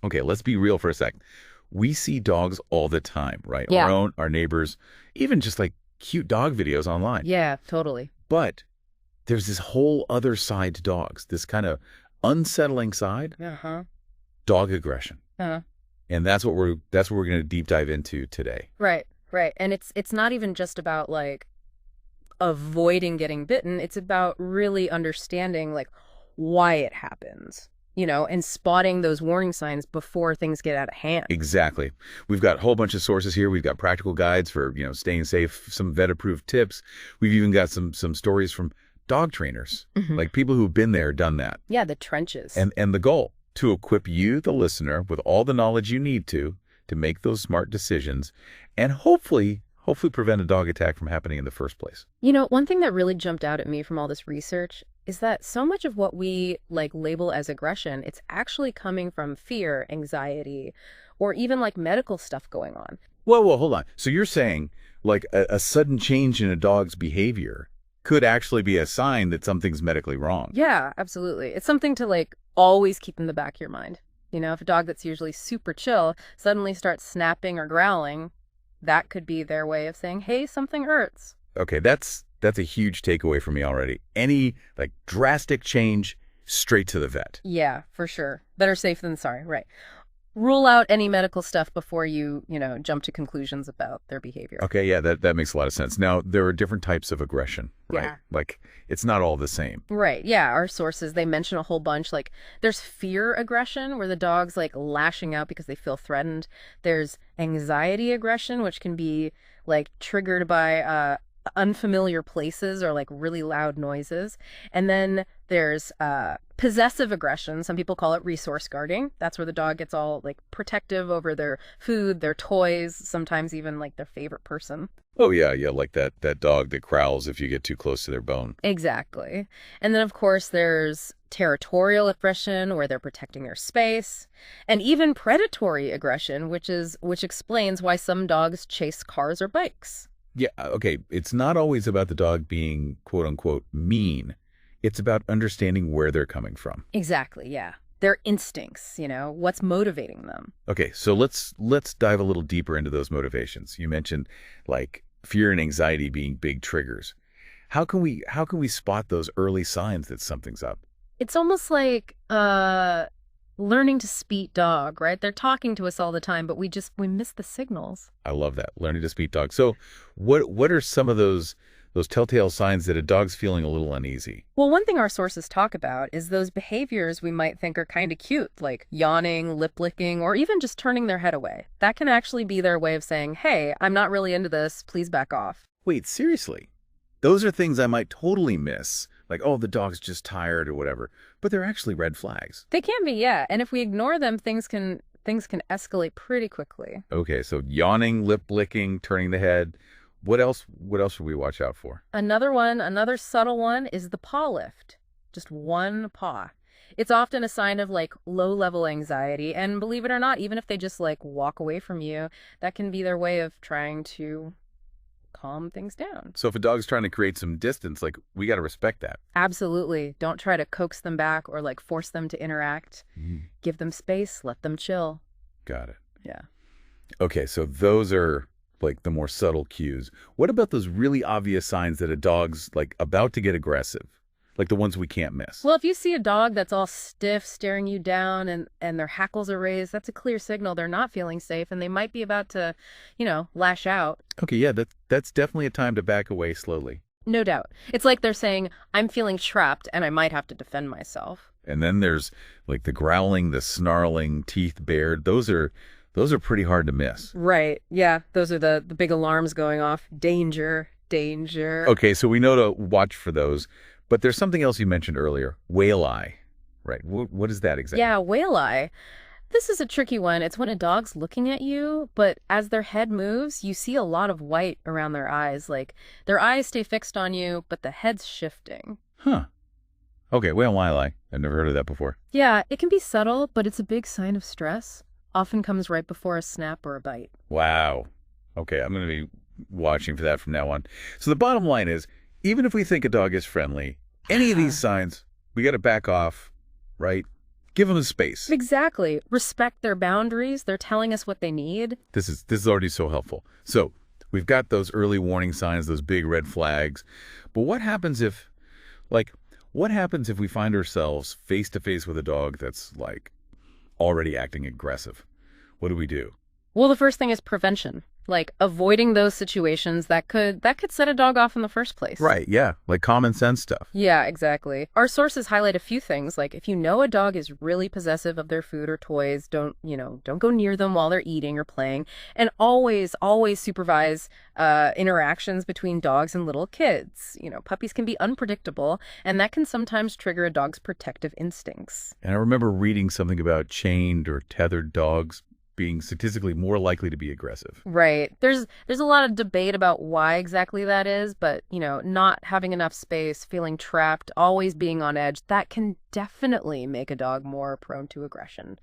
Okay, let's be real for a sec. We see dogs all the time, right? Our Yeah. own, our neighbors, even just like cute dog videos online. Yeah, totally. But there's this whole other side to dogs, this kind of unsettling side, Uh-huh. dog aggression. Uh-huh. And that's what we're going to deep dive into today. Right, right. And it's not even just about like avoiding getting bitten. It's about really understanding like why it happens, and spotting those warning signs before things get out of hand. Exactly. We've got a whole bunch of sources here. We've got practical guides for, staying safe, some vet-approved tips. We've even got some stories from dog trainers, like people who've been there, done that. Yeah, the trenches. And the goal, to equip you, the listener, with all the knowledge you need to make those smart decisions and hopefully prevent a dog attack from happening in the first place. One thing that really jumped out at me from all this research is that so much of what we like label as aggression, it's actually coming from fear, anxiety, or even like medical stuff going on. Whoa, hold on. So you're saying like a sudden change in a dog's behavior could actually be a sign that something's medically wrong? Yeah, absolutely. It's something to like always keep in the back of your mind. If a dog that's usually super chill suddenly starts snapping or growling, that could be their way of saying, hey, something hurts. Okay, that's a huge takeaway for me already. Any like drastic change, straight to the vet. Yeah, for sure. Better safe than sorry, right. Rule out any medical stuff before you, jump to conclusions about their behavior. Okay, yeah, that makes a lot of sense. Now, there are different types of aggression, right? Yeah. Like, it's not all the same. Right, yeah, our sources, they mention a whole bunch. Like, there's fear aggression, where the dog's, like, lashing out because they feel threatened. There's anxiety aggression, which can be, like, triggered by unfamiliar places or, like, really loud noises. And then there's possessive aggression. Some people call it resource guarding. That's where the dog gets all, like, protective over their food, their toys, sometimes even, like, their favorite person. Oh, yeah, like that dog that growls if you get too close to their bone. Exactly. And then, of course, there's territorial aggression, where they're protecting their space, and even predatory aggression, which explains why some dogs chase cars or bikes. Yeah, okay, it's not always about the dog being, quote unquote, mean. It's about understanding where they're coming from. Exactly, yeah. Their instincts, what's motivating them. Okay, so let's dive a little deeper into those motivations. You mentioned like fear and anxiety being big triggers. How can we spot those early signs that something's up? It's almost like learning to speak dog, right? They're talking to us all the time, but we miss the signals. I love that, learning to speak dog. So what are some of those telltale signs that a dog's feeling a little uneasy? Well, one thing our sources talk about is those behaviors we might think are kind of cute, like yawning, lip licking, or even just turning their head away. That can actually be their way of saying, hey, I'm not really into this, please back off. Wait, seriously? Those are things I might totally miss. Like, oh, the dog's just tired or whatever. But they're actually red flags. They can be, yeah. And if we ignore them, things can escalate pretty quickly. Okay, so yawning, lip licking, turning the head. What else should we watch out for? Another subtle one is the paw lift. Just one paw. It's often a sign of like low-level anxiety. And believe it or not, even if they just like walk away from you, that can be their way of trying to calm things down. So if a dog's trying to create some distance, like, we got to respect that. Absolutely. Don't try to coax them back or like force them to interact. Give them space, let them chill. Got it. Yeah. Okay, so those are like the more subtle cues. What about those really obvious signs that a dog's like about to get aggressive? Like the ones we can't miss? Well, if you see a dog that's all stiff, staring you down, and their hackles are raised, that's a clear signal they're not feeling safe, and they might be about to, lash out. Okay, yeah, that's definitely a time to back away slowly. No doubt. It's like they're saying, I'm feeling trapped, and I might have to defend myself. And then there's like the growling, the snarling, teeth bared. Those are pretty hard to miss. Right. Yeah. Those are the big alarms going off. Danger, danger. Okay, so we know to watch for those. But there's something else you mentioned earlier, whale eye, right? What is that exactly? Yeah, whale eye. This is a tricky one. It's when a dog's looking at you, but as their head moves, you see a lot of white around their eyes. Like, their eyes stay fixed on you, but the head's shifting. Huh. Okay, whale eye. I've never heard of that before. Yeah, it can be subtle, but it's a big sign of stress. Often comes right before a snap or a bite. Wow. Okay, I'm going to be watching for that from now on. So the bottom line is, even if we think a dog is friendly, any of these signs, we got to back off, right? Give them the space. Exactly. Respect their boundaries. They're telling us what they need. This is already so helpful. So we've got those early warning signs, those big red flags. But what happens if we find ourselves face to face with a dog that's like already acting aggressive? What do we do? Well, the first thing is prevention. Like avoiding those situations that could set a dog off in the first place. Right, yeah, like common sense stuff. Yeah, exactly. Our sources highlight a few things, like if you know a dog is really possessive of their food or toys, don't go near them while they're eating or playing, and always supervise interactions between dogs and little kids. Puppies can be unpredictable, and that can sometimes trigger a dog's protective instincts. And I remember reading something about chained or tethered dogs being statistically more likely to be aggressive. Right. There's a lot of debate about why exactly that is, but, not having enough space, feeling trapped, always being on edge, that can definitely make a dog more prone to aggression.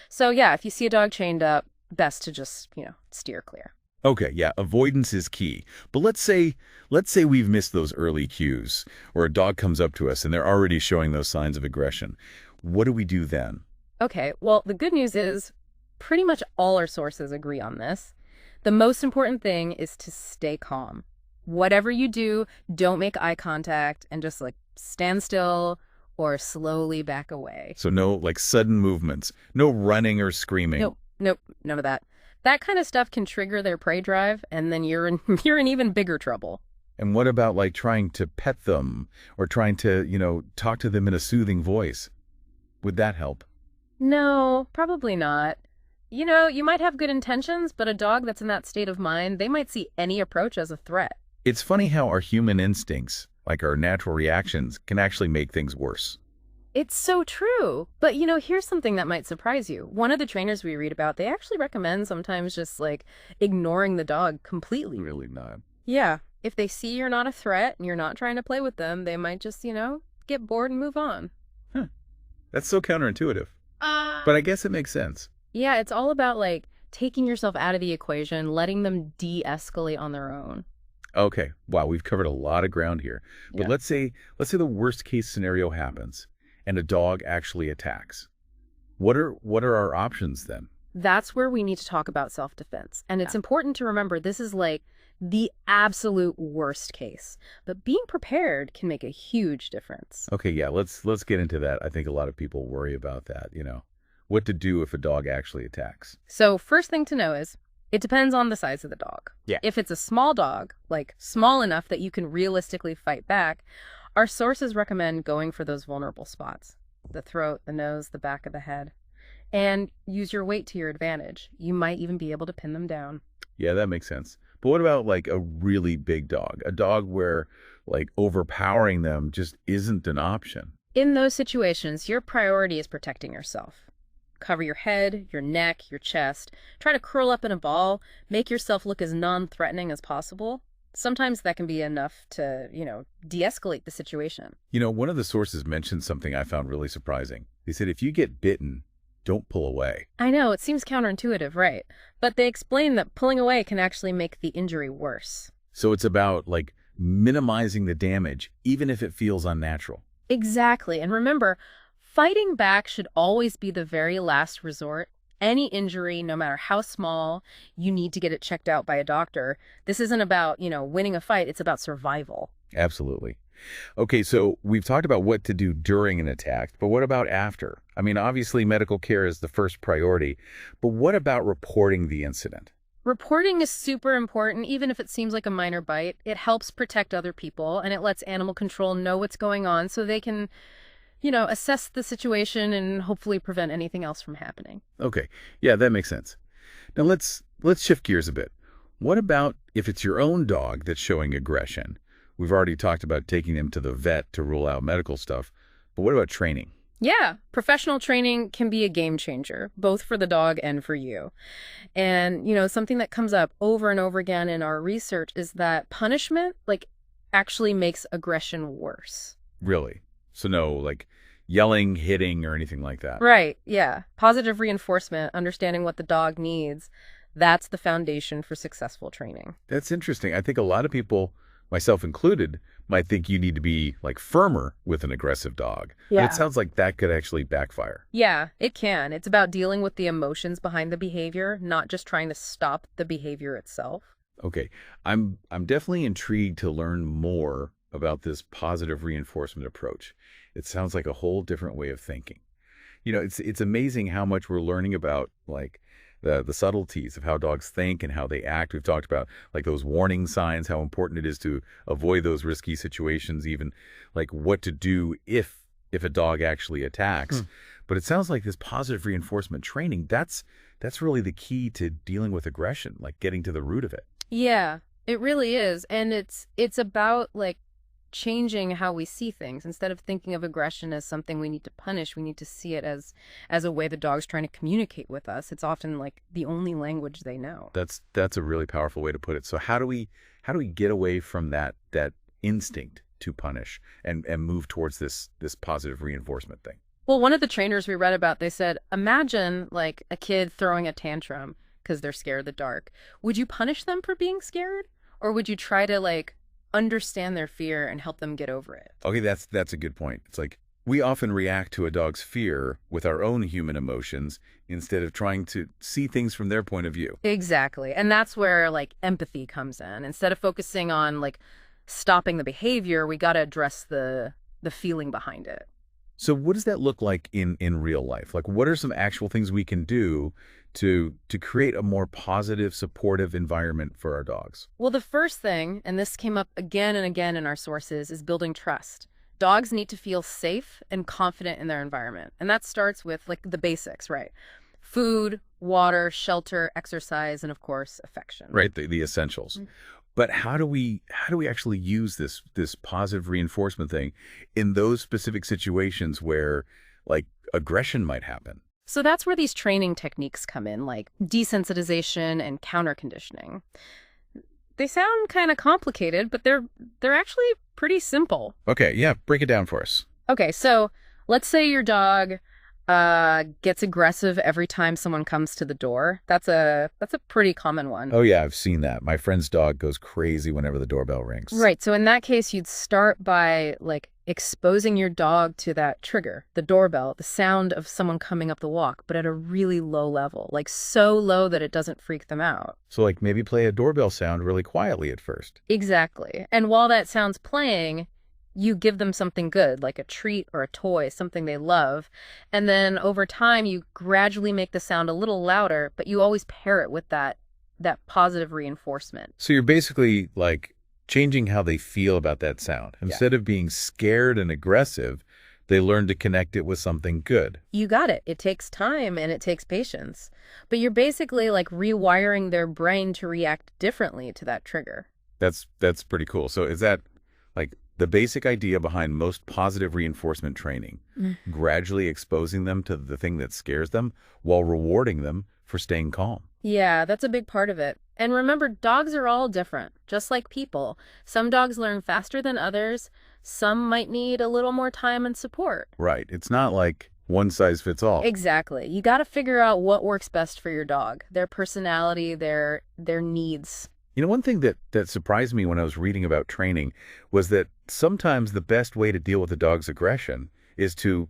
So, yeah, if you see a dog chained up, best to just, steer clear. Okay, yeah, avoidance is key. But let's say we've missed those early cues, or a dog comes up to us and they're already showing those signs of aggression. What do we do then? Okay, well, the good news is pretty much all our sources agree on this. The most important thing is to stay calm. Whatever you do, don't make eye contact and just stand still or slowly back away. So no sudden movements, no running or screaming. Nope, none of that. That kind of stuff can trigger their prey drive, and then you're in even bigger trouble. And what about trying to pet them or trying to, talk to them in a soothing voice? Would that help? No, probably not. You might have good intentions, but a dog that's in that state of mind, they might see any approach as a threat. It's funny how our human instincts, like our natural reactions, can actually make things worse. It's so true. But, here's something that might surprise you. One of the trainers we read about, they actually recommend sometimes just ignoring the dog completely. Really not. Yeah. If they see you're not a threat and you're not trying to play with them, they might just, get bored and move on. Huh. That's so counterintuitive. But I guess it makes sense. Yeah, it's all about taking yourself out of the equation, letting them de-escalate on their own. Okay. Wow, we've covered a lot of ground here. But Yeah. let's say the worst case scenario happens and a dog actually attacks. What are our options then? That's where we need to talk about self-defense. And it's important to remember this is the absolute worst case. But being prepared can make a huge difference. Okay, yeah, let's get into that. I think a lot of people worry about that, What to do if a dog actually attacks. So first thing to know is it depends on the size of the dog. Yeah. If it's a small dog, small enough that you can realistically fight back, our sources recommend going for those vulnerable spots. The throat, the nose, the back of the head. And use your weight to your advantage. You might even be able to pin them down. Yeah, that makes sense. But what about a really big dog? A dog where overpowering them just isn't an option. In those situations, your priority is protecting yourself. Cover your head, your neck, your chest. Try to curl up in a ball. Make yourself look as non-threatening as possible. Sometimes that can be enough to, de-escalate the situation. One of the sources mentioned something I found really surprising. They said if you get bitten, don't pull away. I know, it seems counterintuitive, right? But they explain that pulling away can actually make the injury worse. So it's about minimizing the damage, even if it feels unnatural. Exactly. And remember, fighting back should always be the very last resort. Any injury, no matter how small, you need to get it checked out by a doctor. This isn't about, winning a fight. It's about survival. Absolutely. Okay, so we've talked about what to do during an attack, but what about after? I mean, obviously medical care is the first priority, but what about reporting the incident? Reporting is super important, even if it seems like a minor bite. It helps protect other people, and it lets animal control know what's going on so they can assess the situation and hopefully prevent anything else from happening. Okay. Yeah, that makes sense. Now let's shift gears a bit. What about if it's your own dog that's showing aggression? We've already talked about taking them to the vet to rule out medical stuff, but what about training? Yeah, professional training can be a game changer, both for the dog and for you. And, something that comes up over and over again in our research is that punishment, actually makes aggression worse. Really? So no, yelling, hitting, or anything like that? Right, yeah. Positive reinforcement, understanding what the dog needs, that's the foundation for successful training. That's interesting. I think a lot of people myself included, might think you need to be like firmer with an aggressive dog. But Yeah. it sounds like that could actually backfire. Yeah, it can. It's about dealing with the emotions behind the behavior, not just trying to stop the behavior itself. Okay, I'm definitely intrigued to learn more about this positive reinforcement approach. It sounds like a whole different way of thinking. It's amazing how much we're learning about like the subtleties of how dogs think and how they act. We've talked about like those warning signs, how important it is to avoid those risky situations, even like what to do if a dog actually attacks. But it sounds like this positive reinforcement training, that's really the key to dealing with aggression, like getting to the root of it. Yeah, it really is. And it's about like changing how we see things. Instead of thinking of aggression as something we need to punish, we need to see it as a way the dog's trying to communicate with us. It's often like the only language they know. That's a really powerful way to put it. So how do we get away from that instinct to punish and move towards this positive reinforcement thing? Well, one of the trainers we read about, they said, imagine like a kid throwing a tantrum because they're scared of the dark. Would you punish them for being scared? Or would you try to like understand their fear and help them get over it? Okay, that's a good point. It's like we often react to a dog's fear with our own human emotions instead of trying to see things from their point of view. Exactly. And that's where like empathy comes in. Instead of focusing on like stopping the behavior, we got to address the feeling behind it. So what does that look like in real life? Like what are some actual things we can do to create a more positive, supportive environment for our dogs? Well, the first thing, and this came up again and again in our sources, is building trust. Dogs need to feel safe and confident in their environment. And that starts with like the basics, right? Food, water, shelter, exercise, and of course, affection. Right, the essentials. But how do we actually use this positive reinforcement thing in those specific situations where like aggression might happen? So that's where these training techniques come in, like desensitization and counter conditioning. They sound kind of complicated, but they're actually pretty simple. Okay, yeah, break it down for us. Okay, so let's say your dog gets aggressive every time someone comes to the door. That's a pretty common one. Oh yeah, I've seen that. My friend's dog goes crazy whenever the doorbell rings. Right. So in that case, you'd start by like exposing your dog to that trigger, the doorbell, the sound of someone coming up the walk, but at a really low level, like so low that it doesn't freak them out. So like maybe play a doorbell sound really quietly at first. Exactly. And while that sound's playing, you give them something good, like a treat or a toy, something they love. And then over time, you gradually make the sound a little louder, but you always pair it with that positive reinforcement. So you're basically like changing how they feel about that sound. Instead of being scared and aggressive, they learn to connect it with something good. You got it. It takes time and it takes patience. But you're basically like rewiring their brain to react differently to that trigger. That's pretty cool. So is that like the basic idea behind most positive reinforcement training, gradually exposing them to the thing that scares them while rewarding them for staying calm? Yeah, that's a big part of it. And remember, dogs are all different, just like people. Some dogs learn faster than others. Some might need a little more time and support. Right. It's not like one size fits all. Exactly. You got to figure out what works best for your dog, their personality, their needs. One thing that surprised me when I was reading about training was that sometimes the best way to deal with a dog's aggression is to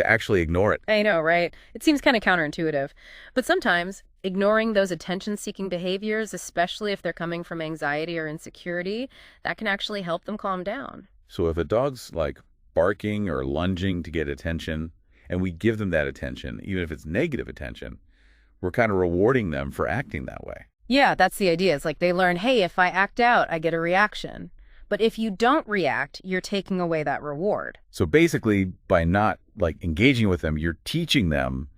actually ignore it. I know, right? It seems kind of counterintuitive. But sometimes ignoring those attention-seeking behaviors, especially if they're coming from anxiety or insecurity, that can actually help them calm down. So if a dog's like barking or lunging to get attention, and we give them that attention, even if it's negative attention, we're kind of rewarding them for acting that way. Yeah, that's the idea. It's like they learn, hey, if I act out, I get a reaction. But if you don't react, you're taking away that reward. So basically, by not like engaging with them, you're teaching them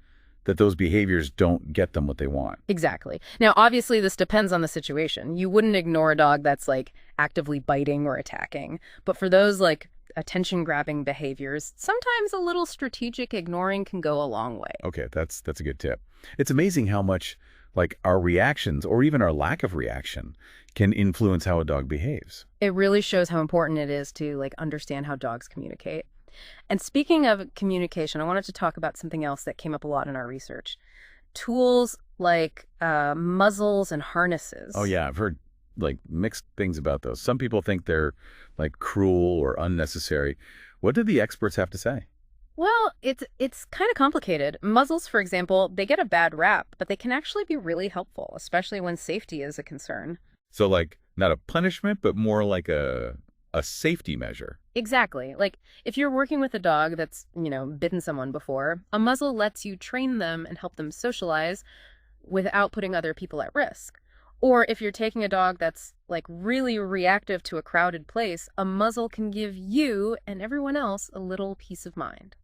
that those behaviors don't get them what they want. Exactly. Now, obviously, this depends on the situation. You wouldn't ignore a dog that's like actively biting or attacking. But for those like attention-grabbing behaviors, sometimes a little strategic ignoring can go a long way. Okay, that's a good tip. It's amazing how much like our reactions or even our lack of reaction can influence how a dog behaves. It really shows how important it is to like understand how dogs communicate. And speaking of communication, I wanted to talk about something else that came up a lot in our research. Tools like muzzles and harnesses. Oh yeah, I've heard like mixed things about those. Some people think they're like cruel or unnecessary. What do the experts have to say? Well, it's kind of complicated. Muzzles, for example, they get a bad rap, but they can actually be really helpful, especially when safety is a concern. So like not a punishment, but more like a safety measure. Exactly. Like, if you're working with a dog that's, bitten someone before, a muzzle lets you train them and help them socialize without putting other people at risk. Or if you're taking a dog that's, like, really reactive to a crowded place, a muzzle can give you and everyone else a little peace of mind.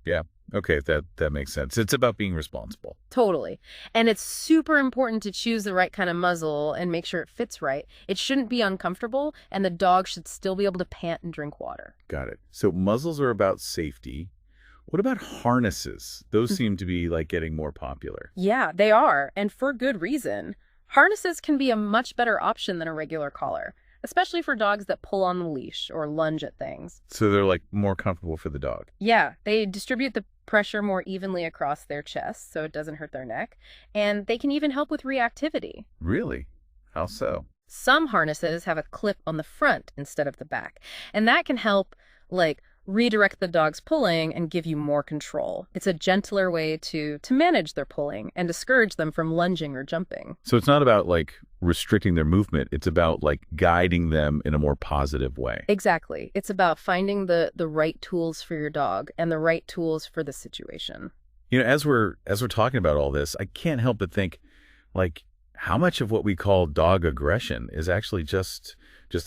Yeah. Okay, that makes sense. It's about being responsible. Totally. And it's super important to choose the right kind of muzzle and make sure it fits right. It shouldn't be uncomfortable, and the dog should still be able to pant and drink water. Got it. So muzzles are about safety. What about harnesses? Those seem to be like getting more popular. Yeah, they are, and for good reason. Harnesses can be a much better option than a regular collar, especially for dogs that pull on the leash or lunge at things. So they're like more comfortable for the dog. Yeah, they distribute the pressure more evenly across their chest so it doesn't hurt their neck, and they can even help with reactivity. Really? How so? Some harnesses have a clip on the front instead of the back, and that can help, like, redirect the dog's pulling and give you more control. It's a gentler way to manage their pulling and discourage them from lunging or jumping. So it's not about like restricting their movement. It's about like guiding them in a more positive way. Exactly. It's about finding the right tools for your dog and the right tools for the situation. As we're talking about all this, I can't help but think, like, how much of what we call dog aggression is actually just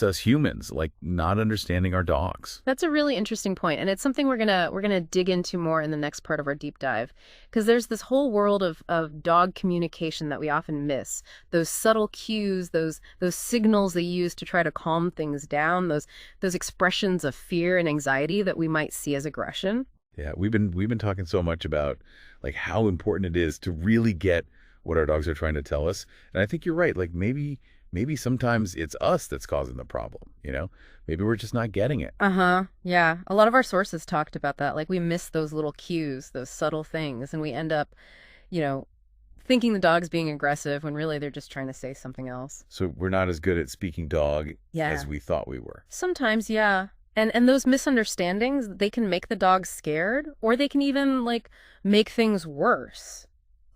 us humans, like not understanding our dogs. That's a really interesting point, and it's something we're gonna dig into more in the next part of our deep dive, because there's this whole world of dog communication that we often miss. Those subtle cues, those signals they use to try to calm things down, those expressions of fear and anxiety that we might see as aggression. Yeah, we've been talking so much about like how important it is to really get what our dogs are trying to tell us, and I think you're right. Like maybe sometimes it's us that's causing the problem, Maybe we're just not getting it. Yeah. A lot of our sources talked about that. Like, we miss those little cues, those subtle things, and we end up, thinking the dog's being aggressive when really they're just trying to say something else. So we're not as good at speaking dog Yeah. as we thought we were. Sometimes, yeah. And those misunderstandings, they can make the dog scared, or they can even, like, make things worse.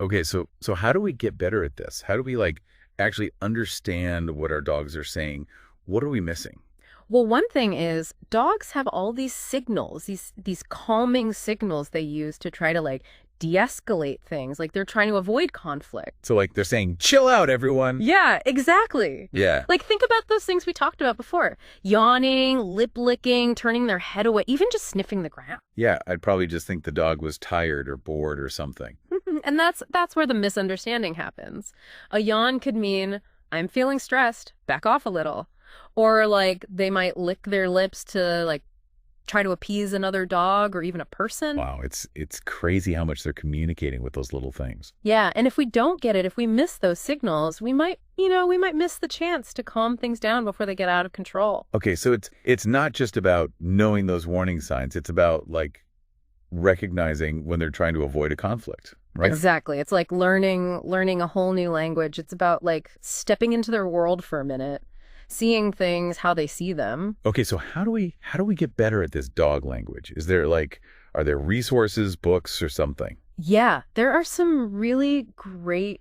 Okay, so how do we get better at this? How do we like actually understand what our dogs are saying? What are we missing? Well, one thing is dogs have all these signals, these calming signals they use to try to, like, de-escalate things. Like, they're trying to avoid conflict. So like they're saying, chill out, everyone. Yeah, exactly. Yeah. Like, think about those things we talked about before. Yawning, lip licking, turning their head away, even just sniffing the ground. Yeah, I'd probably just think the dog was tired or bored or something. And that's where the misunderstanding happens. A yawn could mean, I'm feeling stressed, back off a little. Or, like, they might lick their lips to, like, try to appease another dog or even a person. Wow, it's crazy how much they're communicating with those little things. Yeah, and if we don't get it, if we miss those signals, we might miss the chance to calm things down before they get out of control. Okay, so it's not just about knowing those warning signs. It's about, like, recognizing when they're trying to avoid a conflict, right? Exactly. It's like learning a whole new language. It's about, like, stepping into their world for a minute, seeing things how they see them. Okay, so how do we get better at this dog language? Are there resources, books, or something? Yeah, there are some really great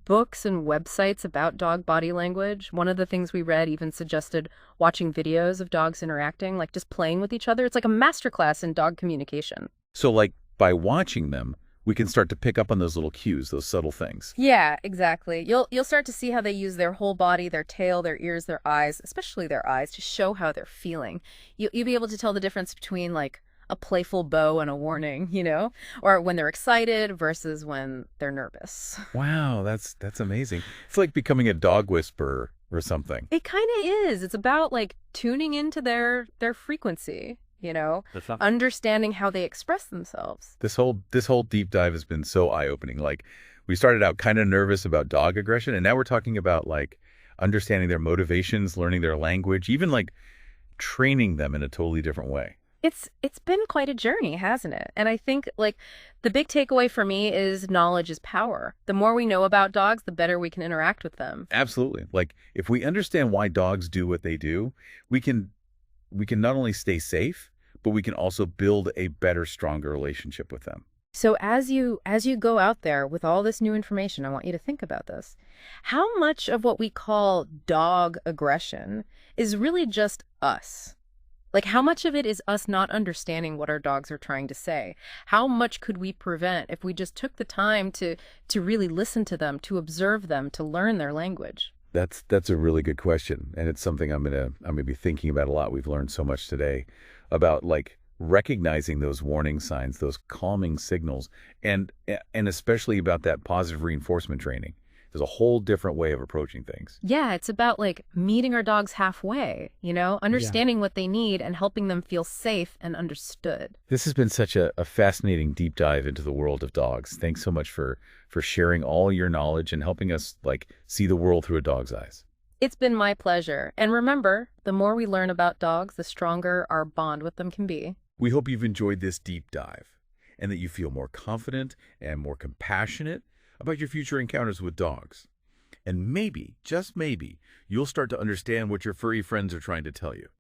books and websites about dog body language. One of the things we read even suggested watching videos of dogs interacting, like just playing with each other. It's like a masterclass in dog communication. So like by watching them, we can start to pick up on those little cues, those subtle things. Yeah, exactly. You'll start to see how they use their whole body, their tail, their ears, their eyes, especially their eyes, to show how they're feeling. You'll be able to tell the difference between, like, a playful bow and a warning, or when they're excited versus when they're nervous. Wow, that's amazing. It's like becoming a dog whisperer or something. It kind of is. It's about, like, tuning into their frequency. Understanding how they express themselves. This whole deep dive has been so eye-opening. Like, we started out kind of nervous about dog aggression, and now we're talking about, like, understanding their motivations, learning their language, even, like, training them in a totally different way. It's been quite a journey, hasn't it? And I think like the big takeaway for me is knowledge is power. The more we know about dogs, the better we can interact with them. Absolutely. Like if we understand why dogs do what they do, we can we can not only stay safe, but we can also build a better, stronger relationship with them. So as you go out there with all this new information, I want you to think about this. How much of what we call dog aggression is really just us? Like how much of it is us not understanding what our dogs are trying to say? How much could we prevent if we just took the time to really listen to them, to observe them, to learn their language? That's a really good question, and it's something I'm gonna be thinking about a lot. We've learned so much today about like recognizing those warning signs, those calming signals, and especially about that positive reinforcement training. There's a whole different way of approaching things. Yeah, it's about like meeting our dogs halfway, Yeah. understanding what they need and helping them feel safe and understood. This has been such a fascinating deep dive into the world of dogs. Thanks so much for sharing all your knowledge and helping us like see the world through a dog's eyes. It's been my pleasure. And remember, the more we learn about dogs, the stronger our bond with them can be. We hope you've enjoyed this deep dive and that you feel more confident and more compassionate about your future encounters with dogs. And maybe, just maybe, you'll start to understand what your furry friends are trying to tell you.